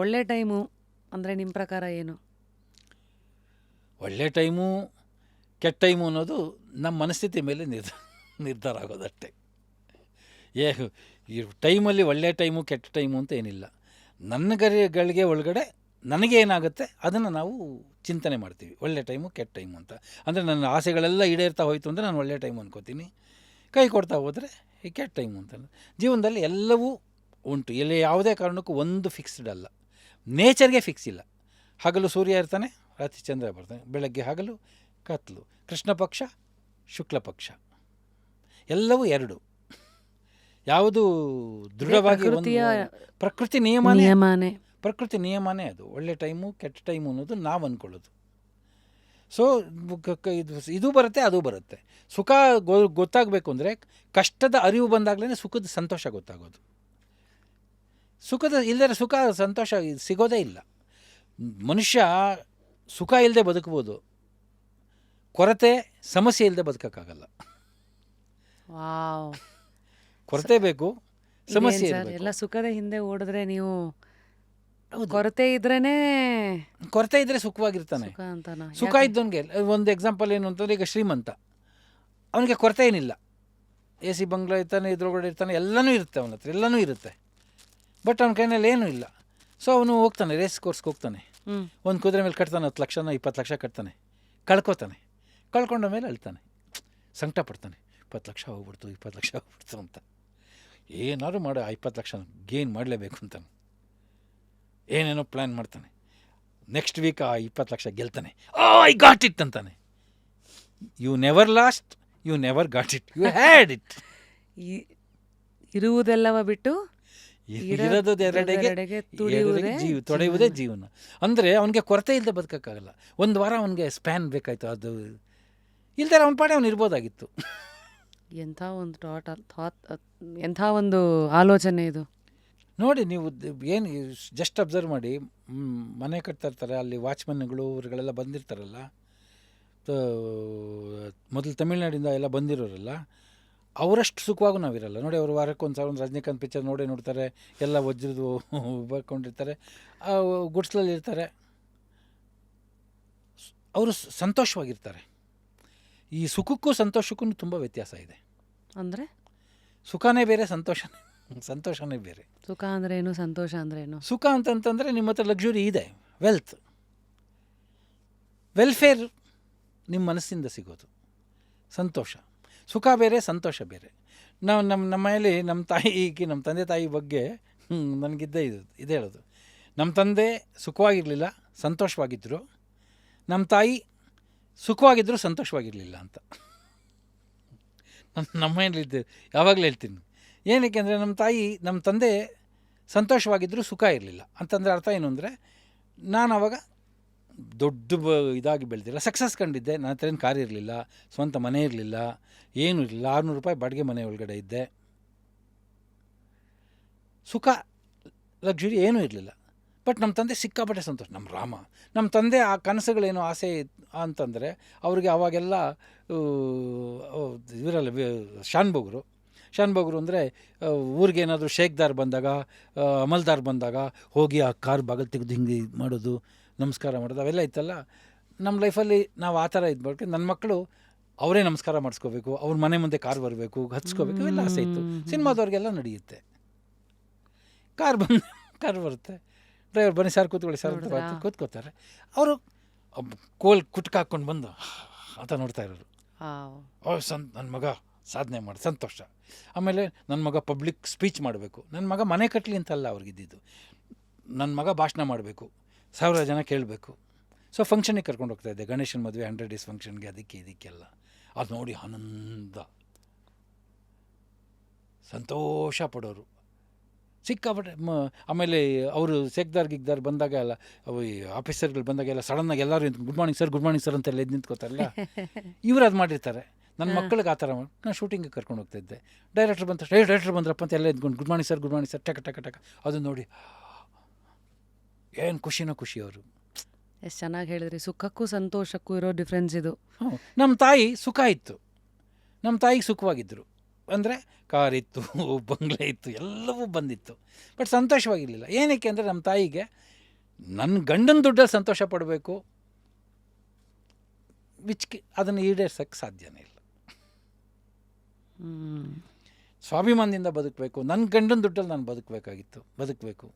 ಒಳ್ಳೆ ಟೈಮು ಅಂದರೆ ನಿಮ್ಮ ಪ್ರಕಾರ ಏನು? ಒಳ್ಳೆ ಟೈಮು ಕೆಟ್ಟ ಟೈಮು ಅನ್ನೋದು ನಮ್ಮ ಮನಸ್ಥಿತಿ ಮೇಲೆ ನಿರ್ಧಾರ ಆಗೋದಷ್ಟೇ. ಈ ಟೈಮಲ್ಲಿ ಒಳ್ಳೆ ಟೈಮು ಕೆಟ್ಟ ಟೈಮು ಅಂತ ಏನಿಲ್ಲ. ನನ್ನ ಗಳಿಗೆ ಒಳಗಡೆ ನನಗೆ ಏನಾಗುತ್ತೆ ಅದನ್ನು ನಾವು ಚಿಂತನೆ ಮಾಡ್ತೀವಿ, ಒಳ್ಳೆ ಟೈಮು ಕೆಟ್ಟ ಟೈಮು ಅಂತ. ಅಂದರೆ ನನ್ನ ಆಸೆಗಳೆಲ್ಲ ಈಡೇರ್ತಾ ಹೋಯಿತು ಅಂದರೆ ನಾನು ಒಳ್ಳೆ ಟೈಮು ಅನ್ಕೋತೀನಿ, ಕೈ ಕೊಡ್ತಾ ಹೋದರೆ ಈ ಕೆಟ್ಟ ಟೈಮು ಅಂತ. ಜೀವನದಲ್ಲಿ ಎಲ್ಲವೂ ಉಂಟು, ಇಲ್ಲಿ ಯಾವುದೇ ಕಾರಣಕ್ಕೂ ಒಂದು ಫಿಕ್ಸ್ಡ್ ಅಲ್ಲ. ನೇಚರ್ಗೆ ಫಿಕ್ಸ್ ಇಲ್ಲ. ಹಗಲು ಸೂರ್ಯ ಇರ್ತಾನೆ, ರಾತ್ರಿ ಚಂದ್ರ ಬರ್ತಾನೆ, ಬೆಳಗ್ಗೆ ಹಗಲು ಕತ್ಲು, ಕೃಷ್ಣ ಪಕ್ಷ ಶುಕ್ಲ ಪಕ್ಷ, ಎಲ್ಲವೂ ಎರಡು. ಯಾವುದು ದೃಢವಾಗಿ ಪ್ರಕೃತಿ ನಿಯಮನೇ, ಪ್ರಕೃತಿ ನಿಯಮನೇ ಅದು. ಒಳ್ಳೆ ಟೈಮು ಕೆಟ್ಟ ಟೈಮು ಅನ್ನೋದು ನಾವು ಅಂದ್ಕೊಳ್ಳೋದು. ಸೊ ಇದು ಬರುತ್ತೆ ಅದು ಬರುತ್ತೆ. ಸುಖ ಗೊತ್ತಾಗಬೇಕು ಅಂದರೆ ಕಷ್ಟದ ಅರಿವು ಬಂದಾಗಲೇ ಸುಖದ ಸಂತೋಷ ಗೊತ್ತಾಗೋದು. ಇಲ್ಲದೇ ಸುಖ ಸಂತೋಷ ಸಿಗೋದೇ ಇಲ್ಲ. ಮನುಷ್ಯ ಸುಖ ಇಲ್ಲದೆ ಬದುಕ್ಬೋದು, ಕೊರತೆ ಸಮಸ್ಯೆ ಇಲ್ಲದೆ ಬದುಕೋಕ್ಕಾಗಲ್ಲ. ಕೊರತೆ ಬೇಕು, ಸಮಸ್ಯೆ ಎಲ್ಲ ಸುಖದ ಹಿಂದೆ ಓಡಿದ್ರೆ ನೀವು ಕೊರತೆ ಇದ್ರೆ ಸುಖವಾಗಿರ್ತಾನೆ. ಸುಖ ಇದ್ದವನಿಗೆ ಒಂದು ಎಕ್ಸಾಂಪಲ್ ಏನು ಅಂತಂದರೆ, ಈಗ ಶ್ರೀಮಂತ, ಅವನಿಗೆ ಕೊರತೆ ಏನಿಲ್ಲ, AC ಬಂಗ್ಲಾ ಇರ್ತಾನೆ, ಇದ್ರೊಳಗಡೆ ಇರ್ತಾನೆ, ಎಲ್ಲನೂ ಇರುತ್ತೆ ಅವನ ಹತ್ರ, ಎಲ್ಲನೂ ಇರುತ್ತೆ. ಬಟ್ ಅವನ ಕೈನಲ್ಲಿ ಏನೂ ಇಲ್ಲ. ಸೊ ಅವನು ಹೋಗ್ತಾನೆ, ರೇಸ್ ಕೋರ್ಸ್ಗೆ ಹೋಗ್ತಾನೆ, ಒಂದು ಕುದುರೆ ಮೇಲೆ ಕಟ್ತಾನೆ, 10 ಲಕ್ಷನ 20 ಲಕ್ಷ ಕಟ್ತಾನೆ, ಕಳ್ಕೊತಾನೆ. ಕಳ್ಕೊಂಡ ಮೇಲೆ ಅಳ್ತಾನೆ, ಸಂಕಟ ಪಡ್ತಾನೆ, 20 ಲಕ್ಷ ಹೋಗ್ಬಿಡ್ತು, 20 ಲಕ್ಷ ಹೋಗ್ಬಿಡ್ತು ಅಂತ. ಏನಾದ್ರು ಮಾಡೋ 20 ಲಕ್ಷ ಗೇನ್ ಮಾಡಲೇಬೇಕು ಅಂತ ಏನೇನೋ ಪ್ಲ್ಯಾನ್ ಮಾಡ್ತಾನೆ. ನೆಕ್ಸ್ಟ್ ವೀಕ್ ಆ 20 ಲಕ್ಷ ಗೆಲ್ತಾನೆ. ಐ ಗಾಟ್ ಇಟ್ ಅಂತಾನೆ. You never lost, you never got it, you had it. ಇರುವುದೆಲ್ಲವ ಬಿಟ್ಟು ಇರೋದೆರಡೆಗೆ ತೊಡೆಯುವುದೇ ಜೀವನ. ಅಂದರೆ ಅವನಿಗೆ ಕೊರತೆ ಇಲ್ಲದೆ ಬದುಕೋಕ್ಕಾಗಲ್ಲ. ಒಂದು ವಾರ ಅವನಿಗೆ ಸ್ಪ್ಯಾನ್ ಬೇಕಾಯಿತು, ಅದು ಇಲ್ದಾರೆ ಅವನ ಪಾಡೆ ಅವನು ಇರ್ಬೋದಾಗಿತ್ತು. ಎಂಥ ಒಂದು ಆಲೋಚನೆ ಇದು ನೋಡಿ. ನೀವು ಏನು ಜಸ್ಟ್ ಅಬ್ಸರ್ವ್ ಮಾಡಿ, ಮನೆ ಕಟ್ತಾ ಇರ್ತಾರೆ, ಅಲ್ಲಿ ವಾಚ್ಮನ್ಗಳು ಇವ್ರುಗಳೆಲ್ಲ ಬಂದಿರ್ತಾರಲ್ಲ, ಮೊದಲು ತಮಿಳ್ನಾಡಿಂದ ಎಲ್ಲ ಬಂದಿರೋರಲ್ಲ, ಅವರಷ್ಟು ಸುಖವಾಗೂ ನಾವಿರಲ್ಲ ನೋಡಿ. ಅವರು ವಾರಕ್ಕೆ ಒಂದು ರಜನಿಕಾಂತ್ ಪಿಕ್ಚರ್ ನೋಡ್ತಾರೆ, ಎಲ್ಲ ವಜ್ರದು ಬರ್ಕೊಂಡಿರ್ತಾರೆ, ಗುಡ್ಸ್ಲಲ್ಲಿ ಇರ್ತಾರೆ, ಅವರು ಸಂತೋಷವಾಗಿರ್ತಾರೆ. ಈ ಸುಖಕ್ಕೂ ಸಂತೋಷಕ್ಕೂ ತುಂಬ ವ್ಯತ್ಯಾಸ ಇದೆ. ಅಂದರೆ ಸುಖನೇ ಬೇರೆ, ಸಂತೋಷನೇ ಬೇರೆ. ಸುಖ ಅಂದ್ರೇನು, ಸಂತೋಷ ಅಂದ್ರೇನು? ಸುಖ ಅಂತಂತಂದರೆ ನಿಮ್ಮ ಹತ್ರ ಲಕ್ಸುರಿ ಇದೆ, ವೆಲ್ಫೇರ್ ನಿಮ್ಮ ಮನಸ್ಸಿಂದ ಸಿಗೋದು ಸಂತೋಷ. ಸುಖ ಬೇರೆ, ಸಂತೋಷ ಬೇರೆ. ನಮ್ಮ ಮನೇಲಿ ನಮ್ಮ ತಂದೆ ತಾಯಿ ಬಗ್ಗೆ ನನಗಿದ್ದ ಇದು ಹೇಳೋದು, ನಮ್ಮ ತಂದೆ ಸುಖವಾಗಿರಲಿಲ್ಲ, ಸಂತೋಷವಾಗಿದ್ದರು, ನಮ್ಮ ತಾಯಿ ಸುಖವಾಗಿದ್ದರೂ ಸಂತೋಷವಾಗಿರಲಿಲ್ಲ ಅಂತ. ನಮ್ಮ ಮನೇಲಿದ್ದೆ ಯಾವಾಗಲೂ ಹೇಳ್ತೀನಿ. ಏನಕ್ಕೆ ಅಂದರೆ ನಮ್ಮ ತಂದೆ ಸಂತೋಷವಾಗಿದ್ದರೂ ಸುಖ ಇರಲಿಲ್ಲ ಅಂತಂದರೆ ಅರ್ಥ ಏನು ಅಂದರೆ, ನಾನು ಆವಾಗ ದೊಡ್ಡ ಇದಾಗಿ ಬೆಳೆದಿಲ್ಲ, ಸಕ್ಸಸ್ ಕಂಡಿದ್ದೆ. ನನ್ನ ಹತ್ರ ಏನು ಕಾರ್ ಇರಲಿಲ್ಲ, ಸ್ವಂತ ಮನೆ ಇರಲಿಲ್ಲ, ಏನೂ ಇರಲಿಲ್ಲ, 600 ರೂಪಾಯಿ ಬಾಡಿಗೆ ಮನೆ ಒಳಗಡೆ ಇದ್ದೆ. ಸುಖ ಲಕ್ಸುರಿ ಏನೂ ಇರಲಿಲ್ಲ. ಬಟ್ ನಮ್ಮ ತಂದೆ ಸಿಕ್ಕಾಪಟ್ಟೆ ಸಂತೋಷ, ನಮ್ಮ ರಾಮ. ನಮ್ಮ ತಂದೆ ಆ ಕನಸುಗಳೇನು ಆಸೆ ಅಂತಂದರೆ, ಅವ್ರಿಗೆ ಆವಾಗೆಲ್ಲ ಇವರಲ್ಲ ಶಾನ್ಭೋಗರು ಅಂದರೆ ಊರಿಗೆ ಏನಾದರೂ ಶೇಖ್ದಾರ್ ಬಂದಾಗ, ಅಮಲ್ದಾರ್ ಬಂದಾಗ ಹೋಗಿ ಆ ಕಾರ್ ಬಾಗಿಲು ತೆಗೆದು ಹಿಂಗೆ ಮಾಡೋದು, ನಮಸ್ಕಾರ ಮಾಡೋದು, ಅವೆಲ್ಲ ಇತ್ತಲ್ಲ. ನಮ್ಮ ಲೈಫಲ್ಲಿ ನಾವು ಆ ಥರ ಇದ್ಬಿಟ್ಟು ನನ್ನ ಮಕ್ಕಳು ಅವರೇ ನಮಸ್ಕಾರ ಮಾಡಿಸ್ಕೋಬೇಕು, ಅವ್ರ ಮನೆ ಮುಂದೆ ಕಾರ್ ಬರಬೇಕು, ಹಚ್ಕೋಬೇಕು, ಇವೆಲ್ಲ ಆಸೆ ಇತ್ತು. ಸಿನಿಮಾದವ್ರಿಗೆಲ್ಲ ನಡೆಯುತ್ತೆ, ಕಾರ್ ಬರುತ್ತೆ, ಡ್ರೈವರ್ ಬನ್ನಿ ಸರ್ ಕೂತ್ಕೊಳ್ಳಿ ಸರ್ ಅಂತ ಕೂತ್ಕೋತಾರೆ. ಅವರು ಕೋಲ್ ಕುಟ್ಕಾಕೊಂಡು ಬಂದು ಅಂತ ನೋಡ್ತಾ ಇರೋರು. ನನ್ನ ಮಗ ಸಾಧನೆ ಮಾಡಿ ಸಂತೋಷ. ಆಮೇಲೆ ನನ್ನ ಮಗ ಪಬ್ಲಿಕ್ ಸ್ಪೀಚ್ ಮಾಡಬೇಕು, ನನ್ನ ಮಗ ಮನೆ ಕಟ್ಟಲಿ ಅಂತಲ್ಲ ಅವ್ರಿಗಿದ್ದಿದ್ದು, ನನ್ನ ಮಗ ಭಾಷಣ ಮಾಡಬೇಕು, 1000 ಜನ ಕೇಳಬೇಕು. ಸೊ ಫಂಕ್ಷನಿಗೆ ಕರ್ಕೊಂಡು ಹೋಗ್ತಾಯಿದ್ದೆ, ಗಣೇಶನ ಮದುವೆ 100 ಡೇಸ್ ಫಂಕ್ಷನ್ಗೆ, ಇದಕ್ಕೆಲ್ಲ. ಅದು ನೋಡಿ ಆನಂದ, ಸಂತೋಷ ಪಡೋರು ಸಿಕ್ಕಾಪಟ್ಟೆ. ಆಮೇಲೆ ಅವರು ಗಿಗ್ದಾರ್ ಬಂದಾಗ ಎಲ್ಲ, ಆಫೀಸರ್ಗಳು ಬಂದಾಗ ಎಲ್ಲ ಸಡನ್ನಾಗಿ ಎಲ್ಲರೂ ಗುಡ್ ಮಾರ್ನಿಂಗ್ ಸರ್ ಅಂತೆಲ್ಲ ಎದ್ದು ನಿಂತ್ಕೋತಾರಲ್ಲ, ಇವರು ಅದು ಮಾಡಿರ್ತಾರೆ. ನನ್ನ ಮಕ್ಕಳಿಗೆ ಆ ಥರ ನಾನು ಶೂಟಿಂಗಿಗೆ ಕರ್ಕೊಂಡು ಹೋಗ್ತಾಯಿದ್ದೆ. ಡೈರೆಕ್ಟರ್ ಬಂದ್ರಪ್ಪ ಅಂತ ಎಲ್ಲ ಎದ್ಕೊಂಡು ಗುಡ್ ಮಾರ್ನಿಂಗ್ ಸರ್ ಟಕ ಅದು ನೋಡಿ ಏನು ಖುಷಿ ಅವರು. ಎಷ್ಟು ಚೆನ್ನಾಗಿ ಹೇಳಿದ್ರಿ. ಸುಖಕ್ಕೂ ಸಂತೋಷಕ್ಕೂ ಇರೋ ಡಿಫ್ರೆನ್ಸ್ ಇದು. ನಮ್ಮ ತಾಯಿ ಸುಖ ಇತ್ತು, ನಮ್ಮ ತಾಯಿಗೆ ಸುಖವಾಗಿದ್ದರು, ಅಂದರೆ ಕಾರಿತ್ತು, ಬಂಗ್ಲೆ ಇತ್ತು, ಎಲ್ಲವೂ ಬಂದಿತ್ತು. ಬಟ್ ಸಂತೋಷವಾಗಿರಲಿಲ್ಲ. ಏನಕ್ಕೆ ಅಂದರೆ ನಮ್ಮ ತಾಯಿಗೆ ನನ್ನ ಗಂಡನ ದುಡ್ಡಲ್ಲಿ ಸಂತೋಷ ಪಡಬೇಕು, ಅದನ್ನು ಈಡೇರ್ಸೋಕ್ಕೆ ಸಾಧ್ಯನೇ ಇಲ್ಲ. ಸ್ವಾಭಿಮಾನದಿಂದ ಬದುಕಬೇಕು, ನನ್ನ ಗಂಡನ ದುಡ್ಡಲ್ಲಿ ನಾನು ಬದುಕಬೇಕು.